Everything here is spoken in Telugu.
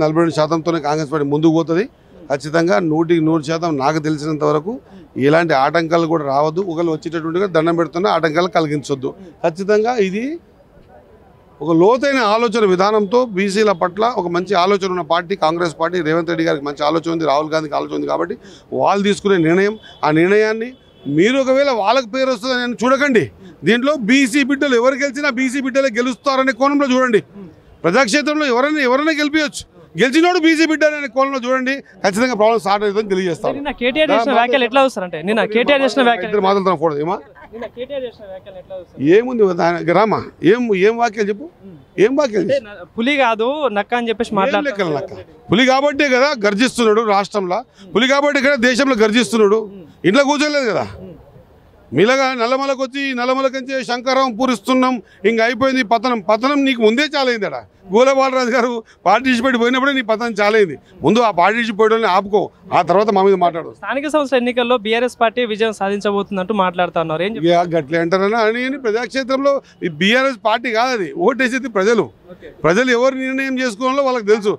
42%తోనే కాంగ్రెస్ పార్టీ ముందుకు పోతుంది. ఖచ్చితంగా 100% నాకు తెలిసినంత వరకు ఎలాంటి ఆటంకాలు కూడా రావద్దు. ఒకళ్ళు వచ్చేటట్టుగా దండం పెడుతున్న ఆటంకాలు కలిగించొద్దు. ఖచ్చితంగా ఇది ఒక లోతైన ఆలోచన విధానంతో బీసీల పట్ల ఒక మంచి ఆలోచన ఉన్న పార్టీ కాంగ్రెస్ పార్టీ. రేవంత్ రెడ్డి గారికి మంచి ఆలోచన ఉంది, రాహుల్ గాంధీకి ఆలోచన ఉంది. కాబట్టి వాళ్ళు తీసుకునే నిర్ణయం, ఆ నిర్ణయాన్ని మీరు ఒకవేళ వాళ్ళకి పేరు వస్తుందని చూడకండి. దీంట్లో బీసీ బిడ్డలు ఎవరు గెలిచినా బీసీ బిడ్డలే గెలుస్తారనే కోణంలో చూడండి. ప్రజాక్షేత్రంలో ఎవరైనా గెలిపించచ్చు. గెలిచినోడు బీసీ బిడ్డ అనే కోణంలో చూడండి. ఖచ్చితంగా ప్రాబ్లం స్టార్ట్ అవుతుందని తెలియజేస్తాను. ఏముంది రామా, ఏం వాక్యాలు చెప్పు, ఏం వాక్యాలు? పులి కాదు నక్క అని చెప్పేసి మాట్లాడలేక పులి కాబట్టే కదా గర్జిస్తున్నాడు రాష్ట్రంలో. పులి కాబట్టే కదా దేశంలో గర్జిస్తున్నాడు. ఇంట్లో కూర్చోలేదు కదా. మీలాగా నల్లమలకు వచ్చి నల్లమలకంచే శంకరం పూరిస్తున్నాం, ఇంక అయిపోయింది పతనం నీకు ముందే చాలైంది. అక్కడ గోల బాలరాజు గారు పార్టిసిపేట్ పోయినప్పుడే నీ పతనం చాలైంది. ముందు ఆ పార్టిసిపేట్ ఆపుకో, ఆ తర్వాత మా మీద మాట్లాడు. స్థానిక సంస్థల ఎన్నికల్లో బీఆర్ఎస్ పార్టీ విజయం సాధించబోతుందంటూ మాట్లాడుతున్నారు. గట్లే అంటారన్నా అని ప్రజాక్షేత్రంలో బీఆర్ఎస్ పార్టీ కాదు, అది ఓటేసేది ప్రజలు. ప్రజలు ఎవరు నిర్ణయం చేసుకోవాలో వాళ్ళకి తెలుసు.